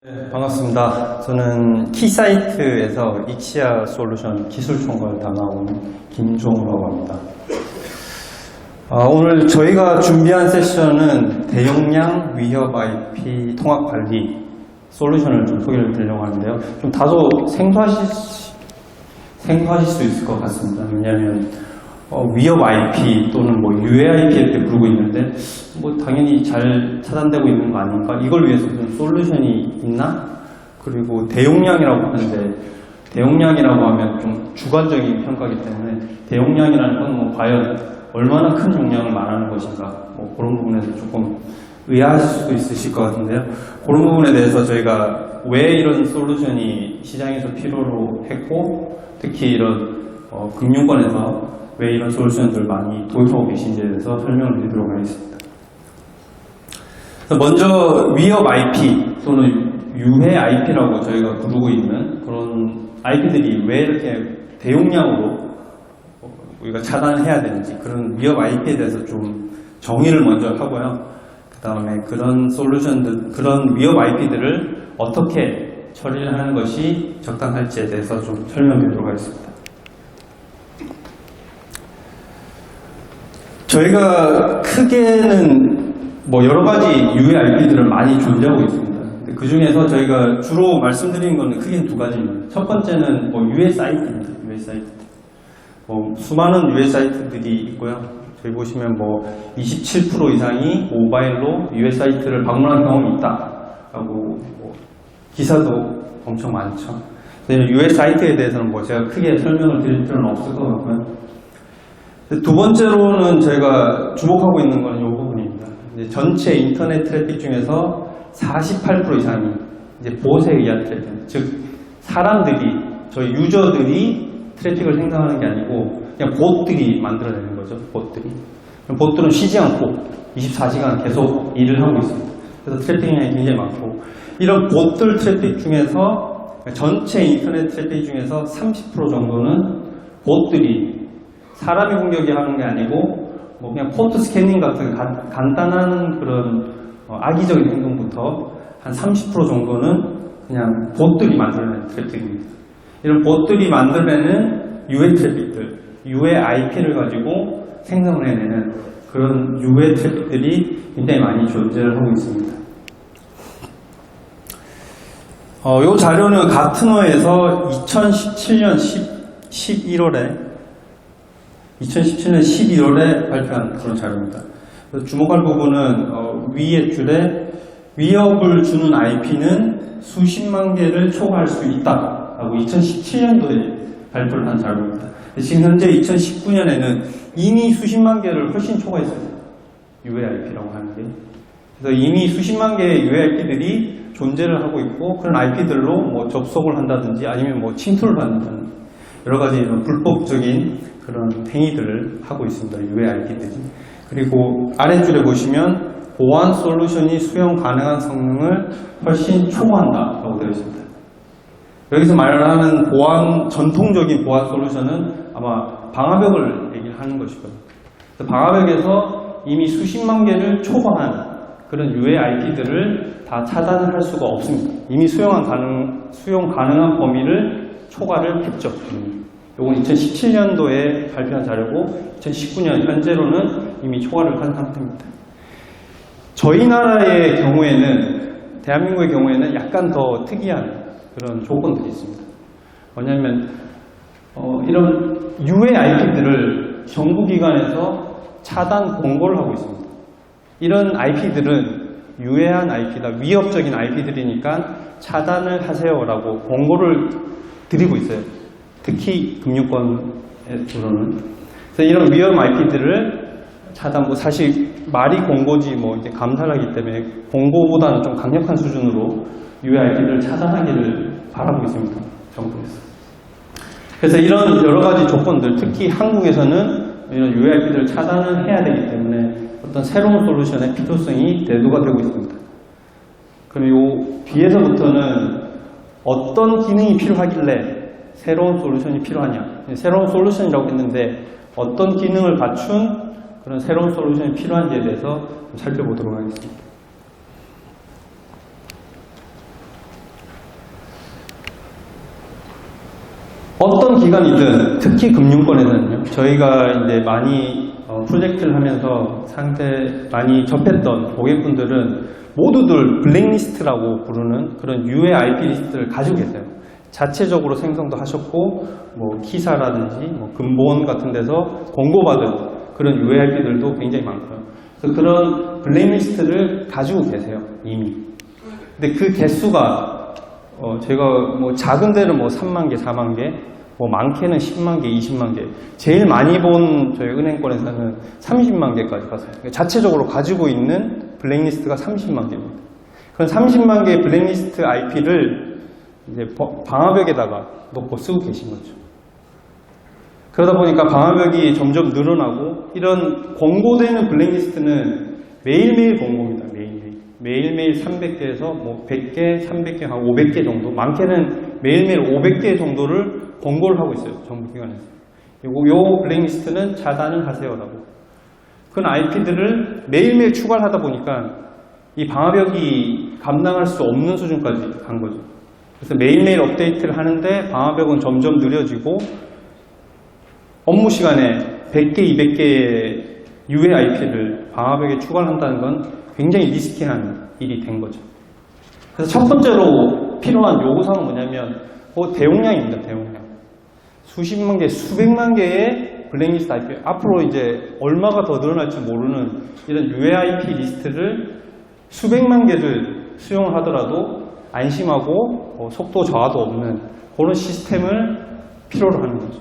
네, 반갑습니다. 저는 키사이트에서 익시아 솔루션 기술총괄 담당하고 김종우라고 합니다. 오늘 저희가 준비한 세션은 대용량 위협 IP 통합 관리 솔루션을 좀 소개를 드리려고 하는데요. 좀 다소 생소하실 수 있을 것 같습니다. 왜냐하면 위협 IP 또는 뭐 유해 IP 이렇게 부르고 있는데 뭐 당연히 잘 차단되고 있는 거 아닌가? 이걸 위해서 무슨 솔루션이 있나? 그리고 대용량이라고 하는데 대용량이라고 하면 좀 주관적인 평가이기 때문에 대용량이라는 건 뭐 과연 얼마나 큰 용량을 말하는 것인가? 뭐 그런 부분에서 조금 의아하실 수도 있으실 것 같은데요. 그런 부분에 대해서 저희가 왜 이런 솔루션이 시장에서 필요로 했고 특히 이런 금융권에서 왜 이런 솔루션들 많이 도입하고 계신지에 대해서 설명을 드리도록 하겠습니다. 먼저 위협 IP 또는 유해 IP라고 저희가 부르고 있는 그런 IP들이 왜 이렇게 대용량으로 우리가 차단해야 되는지 그런 위협 IP에 대해서 좀 정의를 먼저 하고요. 그 다음에 그런 솔루션들, 그런 위협 IP들을 어떻게 처리를 하는 것이 적당할지에 대해서 좀 설명드리도록 하겠습니다. 저희가 크게는 뭐 여러 가지 유해 IP들을 많이 존재하고 있습니다. 그 중에서 저희가 주로 말씀드리는 것은 크게 두 가지입니다. 첫 번째는 뭐 유해 사이트입니다. 유해 사이트. 뭐 수많은 유해 사이트들이 있고요. 저희 보시면 뭐 27% 이상이 모바일로 유해 사이트를 방문한 경험이 있다라고 뭐 기사도 엄청 많죠. 유해 사이트에 대해서는 뭐 제가 크게 설명을 드릴 필요는 없을 것 같고요. 두 번째로는 저희가 주목하고 있는 것은 이 부분입니다. 전체 인터넷 트래픽 중에서 48% 이상이 이제 봇에 의한 트래픽, 즉 사람들이 저희 유저들이 트래픽을 생성하는 게 아니고 그냥 봇들이 만들어내는 거죠. 봇들이. 봇들은 쉬지 않고 24시간 계속 일을 하고 있습니다. 그래서 트래픽량이 굉장히 많고 이런 봇들 트래픽 중에서 전체 인터넷 트래픽 중에서 30% 정도는 봇들이 사람이 공격이 하는 게 아니고 뭐 그냥 포트 스캐닝 같은 간단한 그런 악의적인 행동부터 한 30% 정도는 그냥 봇들이 만들어내는 트래픽입니다. 이런 봇들이 만들어내는 유해 트래픽들, 유해 IP를 가지고 생성을 해내는 그런 유해 트래픽들이 굉장히 많이 존재를 하고 있습니다. 이 자료는 가트너에서 2017년 12월에 발표한 그런 자료입니다. 주목할 부분은 위의 줄에 위협을 주는 IP는 수십만 개를 초과할 수 있다라고 2017년도에 발표를 한 자료입니다. 지금 현재 2019년에는 이미 수십만 개를 훨씬 초과했어요. 유해 IP라고 하는 게. 그래서 이미 수십만 개의 유해 IP들이 존재를 하고 있고 그런 IP들로 뭐 접속을 한다든지 아니면 뭐 침투를 받는다든지 여러 가지 이런 불법적인 그런 행위들을 하고 있습니다. 유해 IP들이. 그리고 아래줄에 보시면 보안 솔루션이 수용 가능한 성능을 훨씬 초과한다라고 되어 있습니다. 여기서 말하는 전통적인 보안 솔루션은 아마 방화벽을 얘기하는 것이고요. 방화벽에서 이미 수십만 개를 초과한 그런 유해 IP들을 다 차단을 할 수가 없습니다. 이미 수용 가능한 범위를 초과를 했죠. 이건 2017년도에 발표한 자료고 2019년 현재로는 이미 초과를 한 상태입니다. 저희 나라의 경우에는 대한민국의 경우에는 약간 더 특이한 그런 조건들이 있습니다. 뭐냐면 이런 유해 IP들을 정부기관에서 차단 공고를 하고 있습니다. 이런 IP들은 유해한 IP다, 위협적인 IP들이니까 차단을 하세요라고 공고를 드리고 있어요. 특히 금융권으로는. 그래서 이런 위험 IP들을 차단, 뭐 사실 말이 공고지 뭐 이제 감사하기 때문에 공고보다는 좀 강력한 수준으로 유해 IP들을 차단하기를 바라고 있습니다. 정부에서. 그래서 이런 여러 가지 조건들, 특히 한국에서는 이런 유해 IP들을 차단을 해야 되기 때문에 어떤 새로운 솔루션의 필요성이 대두가 되고 있습니다. 그럼 요 뒤에서부터는 어떤 기능이 필요하길래 새로운 솔루션이 필요하냐. 새로운 솔루션이라고 했는데 어떤 기능을 갖춘 그런 새로운 솔루션이 필요한지에 대해서 살펴보도록 하겠습니다. 기관이든 특히 금융권에서는요. 저희가 이제 많이 프로젝트를 하면서 많이 접했던 고객분들은 모두들 블랙리스트라고 부르는 그런 유해 IP 리스트를 가지고 계세요. 자체적으로 생성도 하셨고, 뭐 키사라든지 뭐 근본 같은 데서 공고받은 그런 유해 IP들도 굉장히 많고요. 그래서 그런 블랙리스트를 가지고 계세요, 이미. 근데 그 개수가 제가 뭐 작은 데는 뭐 3만 개, 4만 개, 뭐 많게는 10만 개, 20만 개. 제일 많이 본 저희 은행권에서는 30만 개까지 갔어요. 그러니까 자체적으로 가지고 있는 블랙리스트가 30만 개입니다. 그런 30만 개의 블랙리스트 IP를 이제 방화벽에다가 놓고 쓰고 계신 거죠. 그러다 보니까 방화벽이 점점 늘어나고 이런 공고되는 블랙리스트는 매일매일 공고입니다. 매일매일 300개에서 뭐 100개, 300개, 한 500개 정도, 많게는 매일매일 500개 정도를 공고를 하고 있어요. 정부기관에서. 요 블랙리스트는 차단을 하세요라고. 그런 IP들을 매일매일 추가를 하다 보니까 이 방화벽이 감당할 수 없는 수준까지 간 거죠. 그래서 매일매일 업데이트를 하는데 방화벽은 점점 느려지고 업무 시간에 100개, 200개의 유해 IP를 방화벽에 추가를 한다는 건 굉장히 리스키한 일이 된 거죠. 그래서 첫 번째로 필요한 요구사항은 뭐냐면 대용량입니다. 대용량. 수십만 개, 수백만 개의 블랙리스트 IP, 앞으로 이제 얼마가 더 늘어날지 모르는 이런 유해 IP 리스트를 수백만 개를 수용을 하더라도 안심하고 속도 저하도 없는 그런 시스템을 필요로 하는 거죠.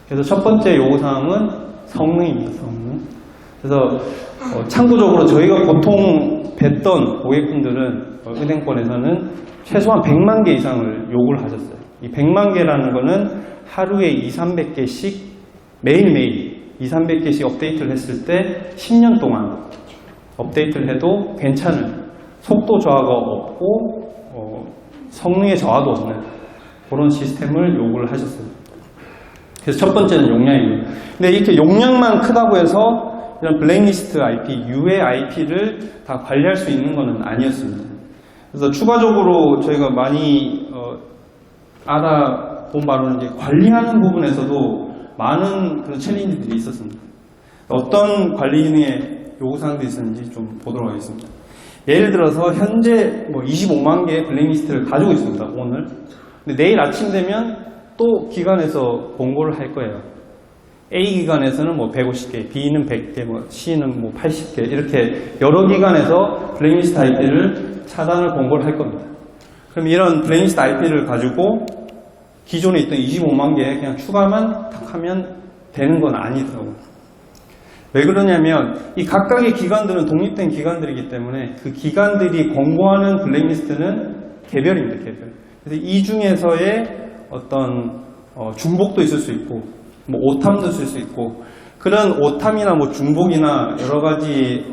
그래서 첫 번째 요구사항은 성능입니다. 성능. 그래서 참고적으로 저희가 보통 뵀던 고객분들은 은행권에서는 최소한 100만 개 이상을 요구를 하셨어요. 이 100만 개라는 거는 하루에 200~300개씩 매일매일 200~300개씩 업데이트를 했을 때 10년 동안 업데이트를 해도 괜찮은 속도 저하가 없고 성능의 저하도 없는 그런 시스템을 요구를 하셨어요. 그래서 첫 번째는 용량입니다. 근데 이렇게 용량만 크다고 해서 이런 블랙리스트 IP, 유해 IP를 다 관리할 수 있는 것은 아니었습니다. 그래서 추가적으로 저희가 많이 알아본 바로는 이제 관리하는 부분에서도 많은 그런 챌린지들이 있었습니다. 어떤 관리 기능의 요구사항들이 있었는지 좀 보도록 하겠습니다. 예를 들어서 현재 뭐 25만 개의 블랙리스트를 가지고 있습니다. 오늘. 근데 내일 아침 되면 또 기관에서 공고를 할 거예요. A 기관에서는 뭐 150개, B는 100개, 뭐 C는 뭐 80개 이렇게 여러 기관에서 블랙리스트 IP를 차단을 공고를 할 겁니다. 그럼 이런 블랙리스트 IP를 가지고 기존에 있던 25만 개에 그냥 추가만 탁 하면 되는 건 아니더라고요. 왜 그러냐면 이 각각의 기관들은 독립된 기관들이기 때문에 그 기관들이 공고하는 블랙리스트는 개별입니다. 개별. 그래서 이 중에서의 어떤 중복도 있을 수 있고 뭐 오탐도 있을 수 있고 그런 오탐이나 뭐 중복이나 여러 가지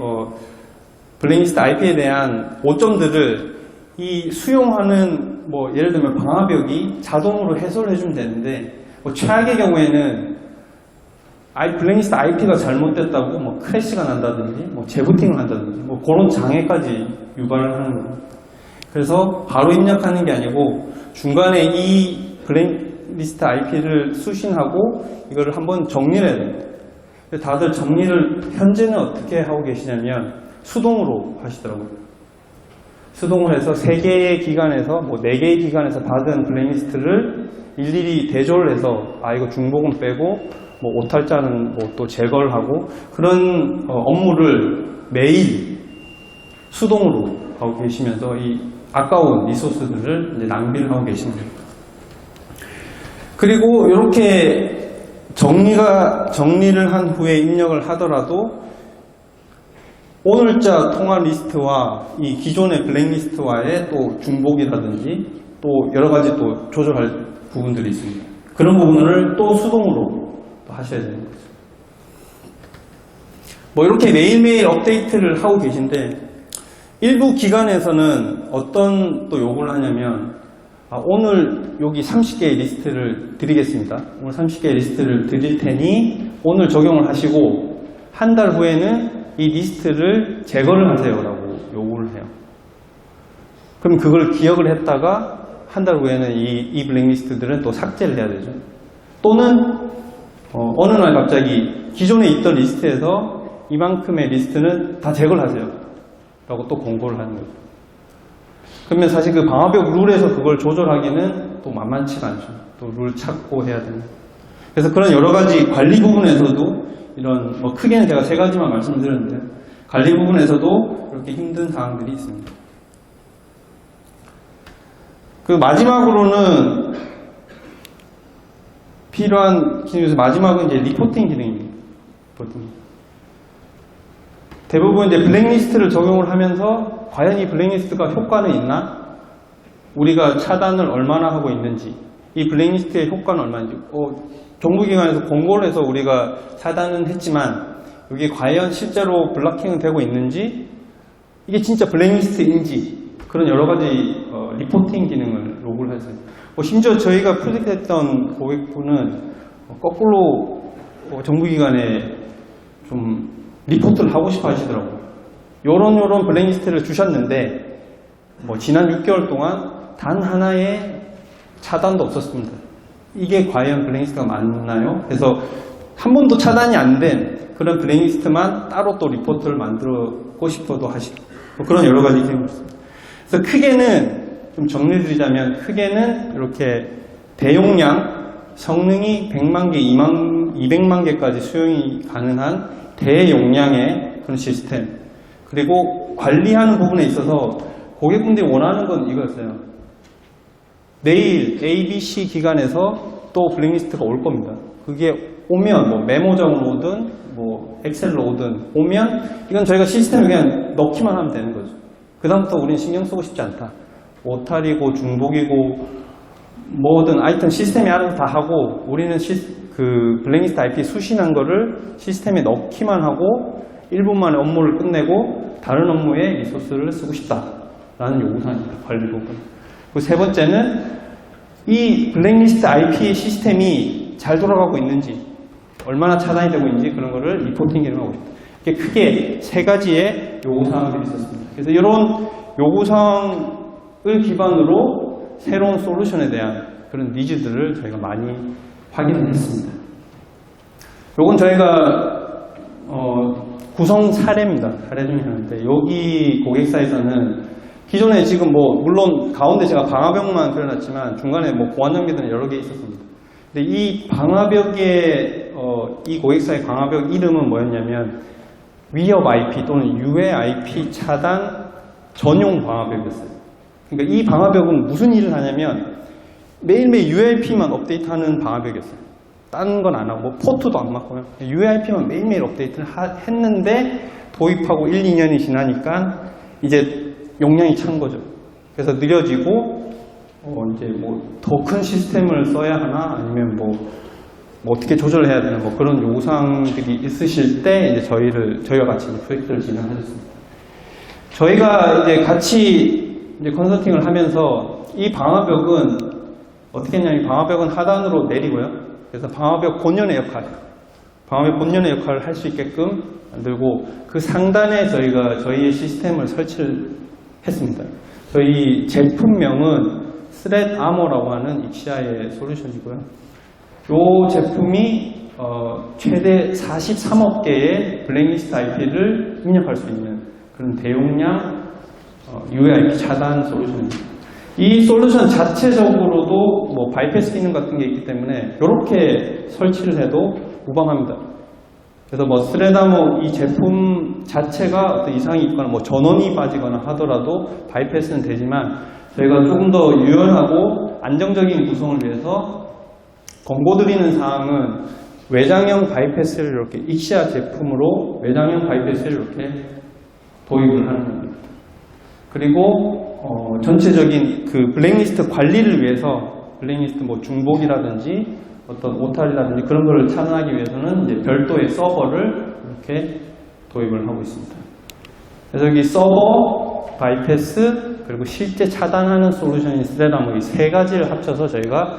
블랙리스트 IP에 대한 오점들을 이 수용하는 뭐 예를 들면 방화벽이 자동으로 해소를 해주면 되는데 뭐 최악의 경우에는 블랙리스트 IP가 잘못됐다고 뭐 크래시가 난다든지 뭐 재부팅을 한다든지 뭐 그런 장애까지 유발을 하는 거예요. 그래서 바로 입력하는 게 아니고 중간에 이 블랙리스트 IP를 수신하고 이거를 한번 정리를 해야 됩니다. 다들 정리를 현재는 어떻게 하고 계시냐면 수동으로 하시더라고요. 수동으로 해서 3개의 기관에서 뭐 4개의 기관에서 받은 블랙리스트를 일일이 대조를 해서 이거 중복은 빼고 뭐 오탈자는 뭐 또 제거를 하고 그런 업무를 매일 수동으로 하고 계시면서 이 아까운 리소스들을 이제 낭비를 하고 계십니다. 그리고 이렇게 정리를 한 후에 입력을 하더라도 오늘자 통화 리스트와 이 기존의 블랙리스트와의 또 중복이라든지 또 여러 가지 또 조절할 부분들이 있습니다. 그런 부분을 또 수동으로 또 하셔야 되는 거죠. 뭐 이렇게 매일매일 업데이트를 하고 계신데 일부 기관에서는 어떤 또 요구를 하냐면 오늘 여기 30개의 리스트를 드리겠습니다. 오늘 30개의 리스트를 드릴 테니 오늘 적용을 하시고 한 달 후에는 이 리스트를 제거를 하세요 라고 요구를 해요. 그럼 그걸 기억을 했다가 한 달 후에는 이 블랙리스트들은 또 삭제를 해야 되죠. 또는 어느 날 갑자기 기존에 있던 리스트에서 이만큼의 리스트는 다 제거를 하세요 라고 또 공고를 하는 거죠. 그러면 사실 그 방화벽 룰에서 그걸 조절하기는 또 만만치가 않죠. 또 룰 찾고 해야 됩니다. 그래서 그런 여러 가지 관리 부분에서도 이런 크게는 제가 3가지만 말씀드렸는데 관리 부분에서도 이렇게 힘든 사항들이 있습니다. 그 마지막으로는 필요한 기능에서 마지막은 이제 리포팅 기능입니다. 리포팅. 대부분 이제 블랙리스트를 적용을 하면서 과연 이 블랙리스트가 효과는 있나? 우리가 차단을 얼마나 하고 있는지, 이 블랙리스트의 효과는 얼마인지, 정부기관에서 공고를 해서 우리가 차단은 했지만 이게 과연 실제로 블락킹은 되고 있는지, 이게 진짜 블랙리스트인지 그런 여러 가지 리포팅 기능을 로그를 했어요. 심지어 저희가 프로젝트했던 고객분은 거꾸로 정부기관에 좀 리포트를 하고 싶어 하시더라고요. 요런 블랙리스트를 주셨는데 지난 6개월 동안 단 하나의 차단도 없었습니다. 이게 과연 블랙리스트가 맞나요? 그래서 한 번도 차단이 안 된 그런 블랙리스트만 따로 또 리포트를 만들고 싶어도 하시고 그런 여러 가지 기능이 있습니다. 그래서 크게는 좀 정리드리자면 크게는 이렇게 대용량 성능이 100만 개, 200만 개까지 수용이 가능한 대용량의 그런 시스템, 그리고 관리하는 부분에 있어서 고객분들이 원하는 건 이거였어요. 내일 ABC 기관에서 또 블랙리스트가 올 겁니다. 그게 오면 메모장으로 오든 엑셀로 오든 오면 이건 저희가 시스템에 그냥 넣기만 하면 되는 거죠. 그 다음부터 우리는 신경 쓰고 싶지 않다. 오탈이고 중복이고 뭐든 아이템 시스템이 알아서 다 하고 우리는 그 블랙리스트 IP 수신한 거를 시스템에 넣기만 하고 1분 만에 업무를 끝내고 다른 업무에 리소스를 쓰고 싶다라는 요구사항입니다. 관리 부분. 그리고 세 번째는 이 블랙리스트 IP 시스템이 잘 돌아가고 있는지, 얼마나 차단이 되고 있는지 그런 거를 리포팅 기능을 하고 있다. 이게 크게 3가지의 요구사항들이 있었습니다. 그래서 이런 요구사항을 기반으로 새로운 솔루션에 대한 그런 니즈들을 저희가 많이 확인을 했습니다. 요건 저희가 구성 사례입니다. 사례 중에 하나인데 여기 고객사에서는 기존에 지금 물론 가운데 제가 방화벽만 그려놨지만 중간에 보안 장비들은 여러 개 있었습니다. 근데 이 방화벽의 이 고객사의 방화벽 이름은 뭐였냐면 위협 IP 또는 유해 IP 차단 전용 방화벽이었어요. 그러니까 이 방화벽은 무슨 일을 하냐면 매일매일 UIP만 업데이트하는 방화벽이었어요. 딴 건 안 하고 포트도 안 맞고요. UIP만 매일매일 업데이트를 했는데 도입하고 1, 2년이 지나니까 이제 용량이 찬 거죠. 그래서 느려지고 이제 더 큰 시스템을 써야 하나 아니면 어떻게 조절해야 되나 그런 요구사항들이 있으실 때 이제 저희와 같이 프로젝트를 진행하셨습니다. 저희가 이제 같이 이제 컨설팅을 하면서 이 방화벽은 어떻게 했냐면 방화벽은 하단으로 내리고요. 그래서 방화벽 본연의 역할을 할 수 있게끔 만들고 그 상단에 저희가 저희의 시스템을 설치를 했습니다. 저희 제품명은 스레드 아머라고 하는 익시아의 솔루션이고요. 이 제품이 최대 43억 개의 블랙리스트 IP를 입력할 수 있는 그런 대용량 UAIP 차단 솔루션입니다. 이 솔루션 자체적으로도 바이패스 기능 같은 게 있기 때문에 이렇게 설치를 해도 무방합니다. 그래서 스레다모 이 제품 자체가 어떤 이상이 있거나 전원이 빠지거나 하더라도 바이패스는 되지만 저희가 조금 더 유연하고 안정적인 구성을 위해서 권고드리는 사항은 외장형 바이패스를 이렇게 익시아 제품으로 외장형 바이패스를 이렇게 도입을 하는 겁니다. 그리고 전체적인 그 블랙리스트 관리를 위해서 블랙리스트 중복이라든지 어떤 오탈이라든지 그런 걸 차단하기 위해서는 이제 별도의 서버를 이렇게 도입을 하고 있습니다. 그래서 여기 서버, 바이패스, 그리고 실제 차단하는 솔루션인 스레다모 이 3가지를 합쳐서 저희가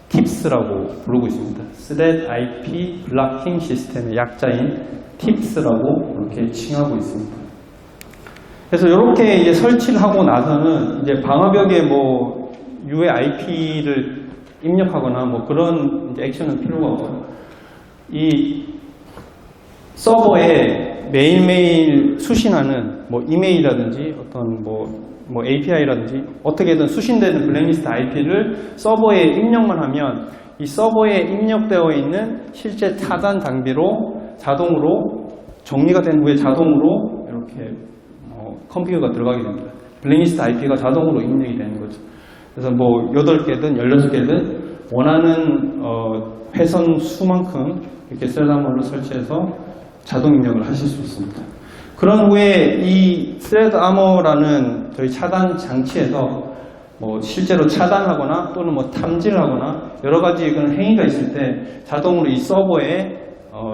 팁스라고 부르고 있습니다. 스레드 IP 블락킹 시스템의 약자인 팁스라고 이렇게 칭하고 있습니다. 그래서 이렇게 이제 설치를 하고 나서는 이제 방화벽에 유의 IP를 입력하거나 뭐 그런 이제 액션은 필요가 없고요. 이 서버에 매일매일 수신하는 뭐 이메일이라든지 어떤 뭐 API라든지 어떻게든 수신되는 블랙리스트 IP를 서버에 입력만 하면 이 서버에 입력되어 있는 실제 차단 장비로 자동으로 정리가 된 후에 자동으로 이렇게 컴퓨터가 들어가게 됩니다. 블랙리스트 IP가 자동으로 입력이 되는 거죠. 그래서 뭐 8개든 16개든 원하는 회선 수만큼 이렇게 스레드아머를 설치해서 자동 입력을 하실 수 있습니다. 그런 후에 이 스레드아머라는 저희 차단 장치에서 뭐 실제로 차단하거나 또는 뭐 탐지하거나 여러 가지 그런 행위가 있을 때 자동으로 이 서버에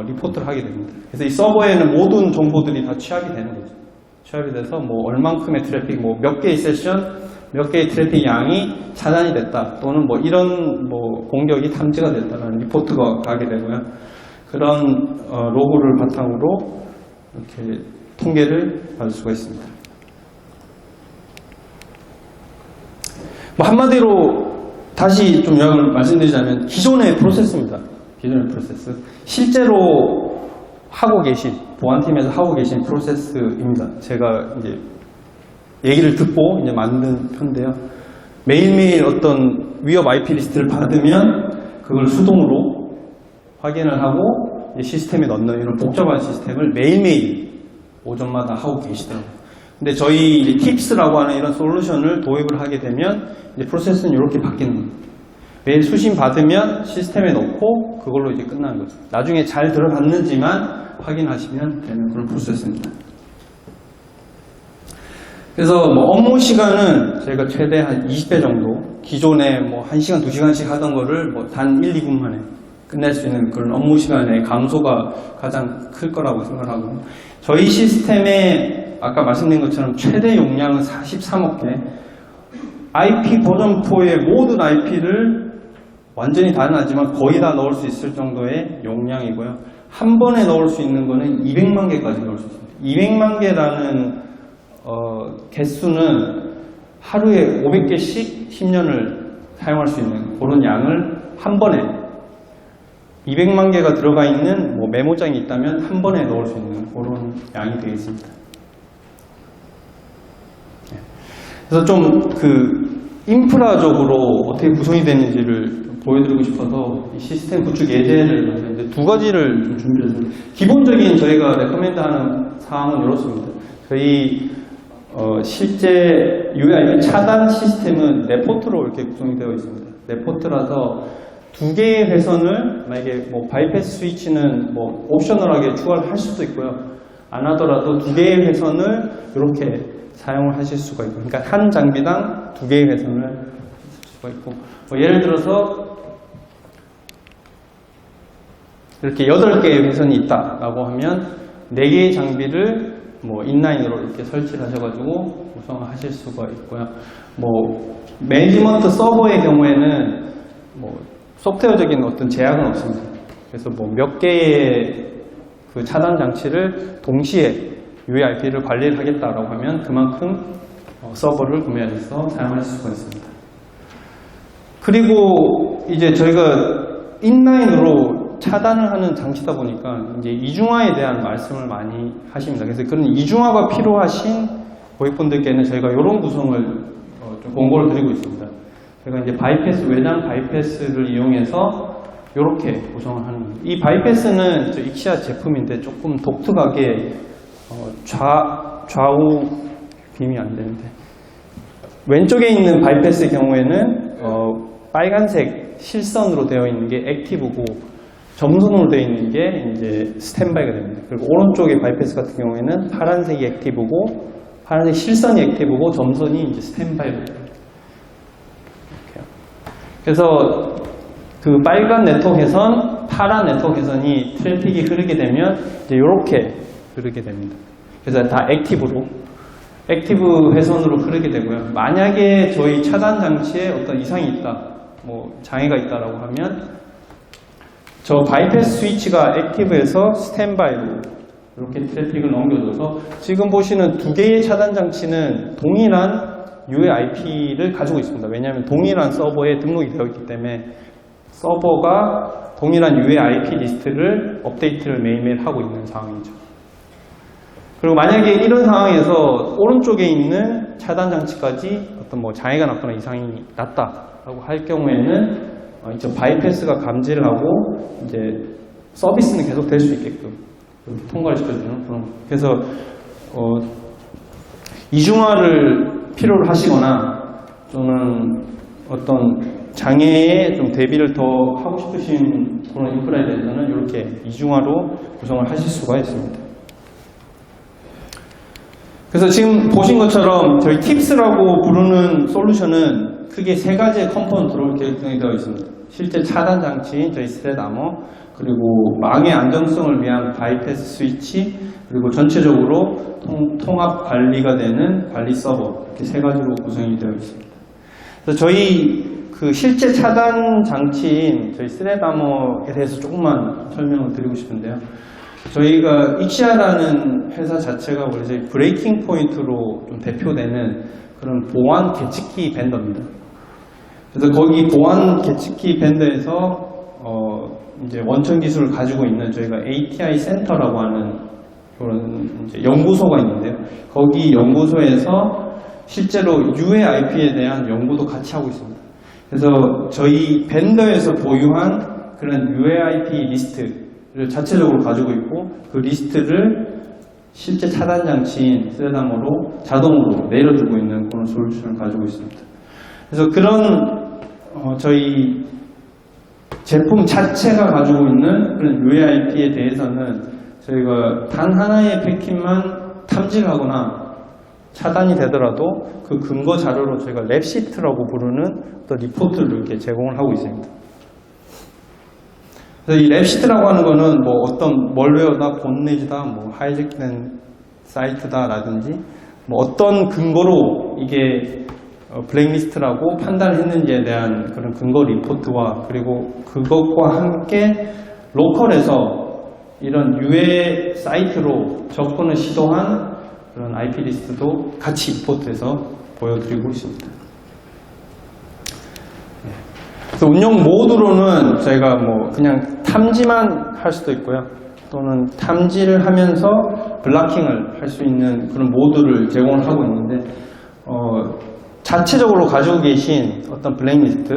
리포트를 하게 됩니다. 그래서 이 서버에는 모든 정보들이 다 취합이 되는 거죠. 취합이 돼서 뭐 얼만큼의 트래픽, 뭐 몇 개의 세션, 몇 개의 트래픽 양이 차단이 됐다 또는 뭐 이런 뭐 공격이 탐지가 됐다는 리포트가 가게 되고요. 그런 로그를 바탕으로 이렇게 통계를 받을 수가 있습니다. 뭐 한마디로 다시 좀 요약을 말씀드리자면 기존의 프로세스입니다. 기존의 프로세스. 실제로 하고 계신, 보안팀에서 하고 계신 프로세스입니다. 제가 이제 얘기를 듣고 이제 만든 편인데요. 매일매일 어떤 위협 IP 리스트를 받으면 그걸 수동으로 확인을 하고 시스템에 넣는 이런 복잡한 시스템을 매일매일 오전마다 하고 계시더라고요. 근데 저희 이제 팁스라고 하는 이런 솔루션을 도입을 하게 되면 이제 프로세스는 이렇게 바뀌는 겁니다. 매일 수신 받으면 시스템에 넣고 그걸로 이제 끝나는 거죠. 나중에 잘 들어갔는지만 확인하시면 되는 그런 프로세스입니다. 그래서 뭐 업무 시간은 저희가 최대 한 20배 정도, 기존에 뭐 1시간, 2시간씩 하던 거를 뭐 단 1, 2분 만에 끝낼 수 있는 그런 업무 시간의 감소가 가장 클 거라고 생각하고, 저희 시스템에 아까 말씀드린 것처럼 최대 용량은 43억 개, IP 버전4의 모든 IP를 완전히 다는 아니지만 거의 다 넣을 수 있을 정도의 용량이고요. 한 번에 넣을 수 있는 거는 200만 개까지 넣을 수 있습니다. 200만 개라는 개수는 하루에 500개씩 10년을 사용할 수 있는 그런 양을 한 번에 200만 개가 들어가 있는 뭐 메모장이 있다면 한 번에 넣을 수 있는 그런 양이 되겠습니다. 그래서 좀 그 인프라적으로 어떻게 구성이 되는지를 보여드리고 싶어서 이 시스템 구축 예제를 이제 두 가지를 좀 준비했습니다. 기본적인 저희가 레커멘드하는 사항은 이렇습니다. 저희 실제 UIP 차단 시스템은 네포트로 이렇게 구성이 되어 있습니다. 네포트라서 두 개의 회선을 만약에 뭐 바이패스 스위치는 뭐 옵셔널하게 추가를 할 수도 있고요. 안 하더라도 두 개의 회선을 이렇게 사용을 하실 수가 있고, 그러니까 한 장비당 두 개의 회선을 하실 수가 있고, 뭐 예를 들어서 이렇게 8개의 회선이 있다라고 하면 4개의 장비를 뭐 인라인으로 이렇게 설치를 하셔가지고 구성을 하실 수가 있고요. 뭐 매니지먼트 서버의 경우에는 뭐 소프트웨어적인 어떤 제약은 없습니다. 그래서 뭐 몇 개의 그 차단 장치를 동시에 UIP를 관리를 하겠다라고 하면 그만큼 서버를 구매해서 사용할 수가 있습니다. 그리고 이제 저희가 인라인으로 차단을 하는 장치다 보니까 이제 이중화에 대한 말씀을 많이 하십니다. 그래서 그런 이중화가 필요하신 고객분들께는 저희가 이런 구성을 좀 공고를 드리고 있습니다. 저희가 이제 바이패스, 외장 바이패스를 이용해서 이렇게 구성을 하는 겁니다. 이 바이패스는 저 익시아 제품인데 조금 독특하게 좌우 빔이 안 되는데, 왼쪽에 있는 바이패스의 경우에는 빨간색 실선으로 되어 있는 게 액티브고 점선으로 되어 있는 게 이제 스탠바이가 됩니다. 그리고 오른쪽의 바이패스 같은 경우에는 파란색이 액티브고 파란색 실선이 액티브고 점선이 이제 스탠바이로 됩니다. 그래서 그 빨간 네트워크 회선, 파란 네트워크 회선이 트래픽이 흐르게 되면 이제 이렇게 흐르게 됩니다. 그래서 다 액티브 회선으로 흐르게 되고요. 만약에 저희 차단 장치에 어떤 이상이 있다, 뭐 장애가 있다라고 하면 저 바이패스 스위치가 액티브에서 스탠바이로 이렇게 트래픽을 넘겨줘서 지금 보시는 두 개의 차단 장치는 동일한 UAIP를 가지고 있습니다. 왜냐하면 동일한 서버에 등록이 되어 있기 때문에 서버가 동일한 UAIP 리스트를 업데이트를 매일매일 하고 있는 상황이죠. 그리고 만약에 이런 상황에서 오른쪽에 있는 차단 장치까지 어떤 뭐 장애가 났거나 이상이 났다라고 할 경우에는 이제 바이패스가 감지를 하고 이제 서비스는 계속 될 수 있게끔 통과를 시켜주는 그런. 그래서 이중화를 필요로 하시거나 또는 어떤 장애에 좀 대비를 더 하고 싶으신 그런 인프라에 대해서는 이렇게 이중화로 구성을 하실 수가 있습니다. 그래서 지금 보신 것처럼 저희 팁스라고 부르는 솔루션은 크게 세 가지의 컴포넌트로 이렇게 구성이 되어 있습니다. 실제 차단 장치인 저희 스레드 아머, 그리고 망의 안정성을 위한 바이패스 스위치, 그리고 전체적으로 통합 관리가 되는 관리 서버, 이렇게 세 가지로 구성이 되어 있습니다. 그래서 저희 그 실제 차단 장치인 저희 스레드 아머에 대해서 조금만 설명을 드리고 싶은데요. 저희가 익시아라는 회사 자체가 원래 저희 브레이킹 포인트로 좀 대표되는 그런 보안 계측기 벤더입니다. 그래서 거기 보안 계측기 벤더에서 이제 원천 기술을 가지고 있는 저희가 ATI 센터라고 하는 그런 이제 연구소가 있는데요. 거기 연구소에서 실제로 UAIP에 대한 연구도 같이 하고 있습니다. 그래서 저희 벤더에서 보유한 그런 UAIP 리스트를 자체적으로 가지고 있고 그 리스트를 실제 차단 장치인 스레다머로 자동으로 내려주고 있는 그런 솔루션을 가지고 있습니다. 그래서 그런 저희 제품 자체가 가지고 있는 그런 UAIP에 대해서는 저희가 단 하나의 패킷만 탐지하거나 차단이 되더라도 그 근거 자료로 저희가 랩시트라고 부르는 어떤 리포트를 이렇게 제공을 하고 있습니다. 그래서 이 랩시트라고 하는 거는 뭐 어떤 멀웨어다, 본네지다, 뭐 하이잭된 사이트다라든지 뭐 어떤 근거로 이게 블랙리스트라고 판단했는지에 대한 그런 근거 리포트와 그리고 그것과 함께 로컬에서 이런 유해 사이트로 접근을 시도한 그런 IP 리스트도 같이 리포트해서 보여드리고 있습니다. 그래서 운영 모드로는 저희가 뭐 그냥 탐지만 할 수도 있고요. 또는 탐지를 하면서 블락킹을 할 수 있는 그런 모드를 제공을 하고 있는데 자체적으로 가지고 계신 어떤 블랙리스트,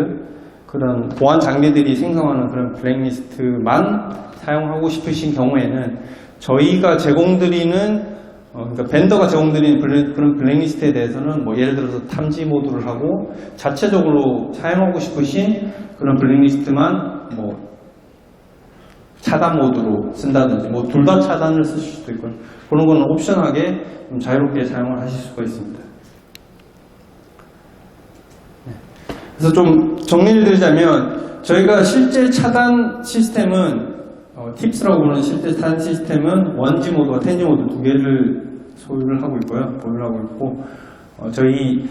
그런 보안 장비들이 생성하는 그런 블랙리스트만 사용하고 싶으신 경우에는 저희가 제공드리는 그러니까 벤더가 제공드리는 그런 블랙리스트에 대해서는 뭐 예를 들어서 탐지 모드를 하고 자체적으로 사용하고 싶으신 그런 블랙리스트만 뭐 차단 모드로 쓴다든지 뭐 둘 다 차단을 쓰실 수도 있고요. 그런 거는 옵션하게 좀 자유롭게 사용을 하실 수가 있습니다. 그래서 좀 정리를 드리자면 저희가 실제 차단 시스템은 팁스라고 부르는 실제 차단 시스템은 1G 모드와 10G 모드 두 개를 소유를 하고 있고요. 보유를 하고 있고 저희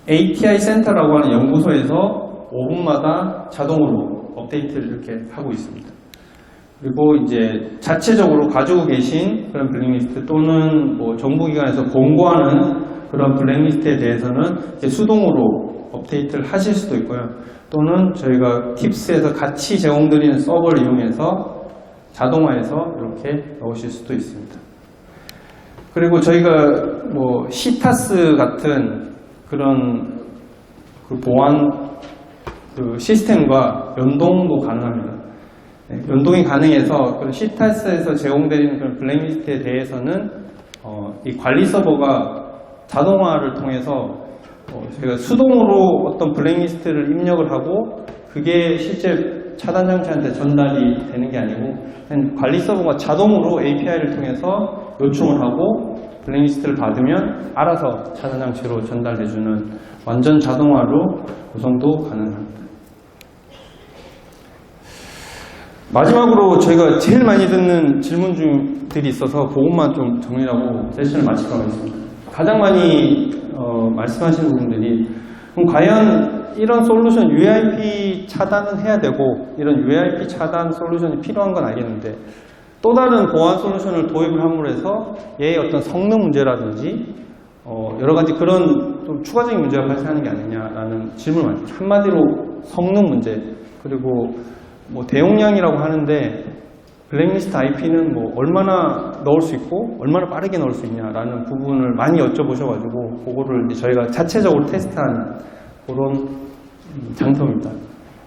ATI 센터라고 하는 연구소에서 5분마다 자동으로 업데이트를 이렇게 하고 있습니다. 그리고 이제 자체적으로 가지고 계신 그런 블랙리스트 또는 뭐 정부기관에서 공고하는 그런 블랙리스트에 대해서는 이제 수동으로 업데이트를 하실 수도 있고요. 또는 저희가 팁스에서 같이 제공드리는 서버를 이용해서 자동화해서 이렇게 넣으실 수도 있습니다. 그리고 저희가 뭐 시타스 같은 그런 그 보안 그 시스템과 연동도 가능합니다. 연동이 가능해서 그런 시타스에서 제공되는 그런 블랙리스트에 대해서는 이 관리 서버가 자동화를 통해서 저희가 수동으로 어떤 블랙리스트를 입력을 하고 그게 실제 차단 장치한테 전달이 되는 게 아니고 그냥 관리 서버가 자동으로 API를 통해서 요청을 하고 블랙리스트를 받으면 알아서 차단 장치로 전달해주는 완전 자동화로 구성도 가능합니다. 마지막으로 저희가 제일 많이 듣는 질문들이 있어서 그것만 좀 정리하고 세션을 마치도록 하겠습니다. 가장 많이 말씀하시는 부분들이 그럼 과연 이런 솔루션 UAIP 차단은 해야 되고 이런 UAIP 차단 솔루션이 필요한 건 알겠는데 또 다른 보안 솔루션을 도입을 함으로 해서 얘의 어떤 성능 문제라든지 여러 가지 그런 좀 추가적인 문제가 발생하는 게 아니냐라는 질문을 많이 해요. 한마디로 성능 문제, 그리고 뭐 대용량이라고 하는데 블랙리스트 IP는 뭐 얼마나 넣을 수 있고 얼마나 빠르게 넣을 수 있냐라는 부분을 많이 여쭤보셔가지고 그거를 이제 저희가 자체적으로 테스트한 그런 장점입니다.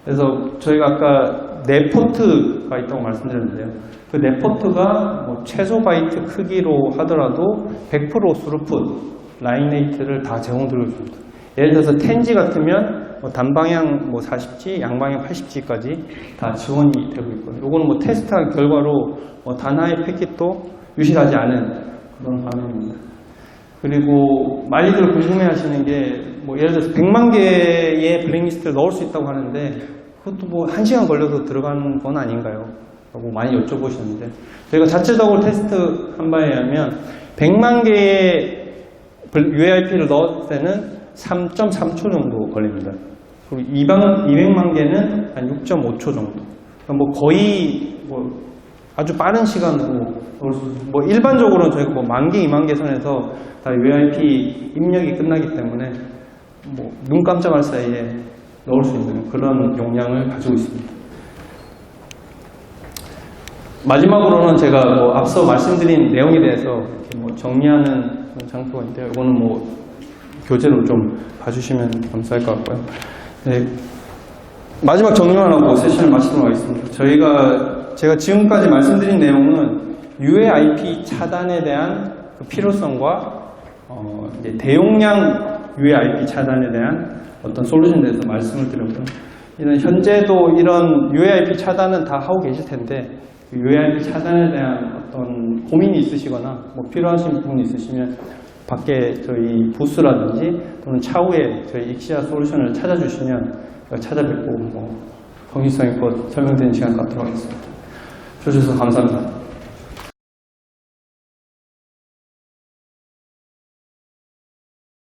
그래서 저희가 아까 4포트가 있다고 말씀드렸는데요. 그 4포트가 뭐 최소 바이트 크기로 하더라도 100% 스루풋 라인레이트를 다 제공드리고 있습니다. 예를 들어서 10G 같으면 뭐 단방향 뭐 40G, 양방향 80G까지 다 지원이 되고 있고요. 요거는 뭐 테스트한 결과로 뭐 단 하나의 패킷도 유실하지 않은 그런 화면입니다. 그리고 많이들 궁금해하시는 게 뭐 예를 들어서 100만 개의 블랙리스트를 넣을 수 있다고 하는데 그것도 뭐 1시간 걸려서 들어간 건 아닌가요? 라고 많이 여쭤보시는데 저희가 자체적으로 테스트한 바에 의하면 100만 개의 UAIP를 넣을 때는 3.3초 정도 걸립니다. 그리고 200만 개는 한 6.5초 정도. 그러니까 뭐 거의 뭐 아주 빠른 시간으로 넣을 수 있습니다. 뭐 일반적으로는 저희가 뭐 10,000개, 20,000개 선에서 다 UAIP 입력이 끝나기 때문에 뭐 눈 깜짝할 사이에 넣을 수 있는 그런 용량을 가지고 있습니다. 마지막으로는 제가 뭐 앞서 말씀드린 내용에 대해서 뭐 정리하는 장표가 있는데요. 이거는 뭐 교재로 좀 봐주시면 감사할 것 같고요. 네, 마지막 정리만 하고 세션을 마치도록 하겠습니다. 제가 지금까지 말씀드린 내용은 UAIP 차단에 대한 그 필요성과 이제 대용량 UAIP 차단에 대한 어떤 솔루션에 대해서 말씀을 드렸고요. 현재도 이런 UAIP 차단은 다 하고 계실 텐데 UAIP 차단에 대한 어떤 고민이 있으시거나 뭐 필요하신 부분이 있으시면 밖에 저희 부스라든지 또는 차후에 저희 익시아 솔루션을 찾아주시면 찾아뵙고 성실성의껏 설명드리는 시간 갖도록 하겠습니다. 주셔서 감사합니다.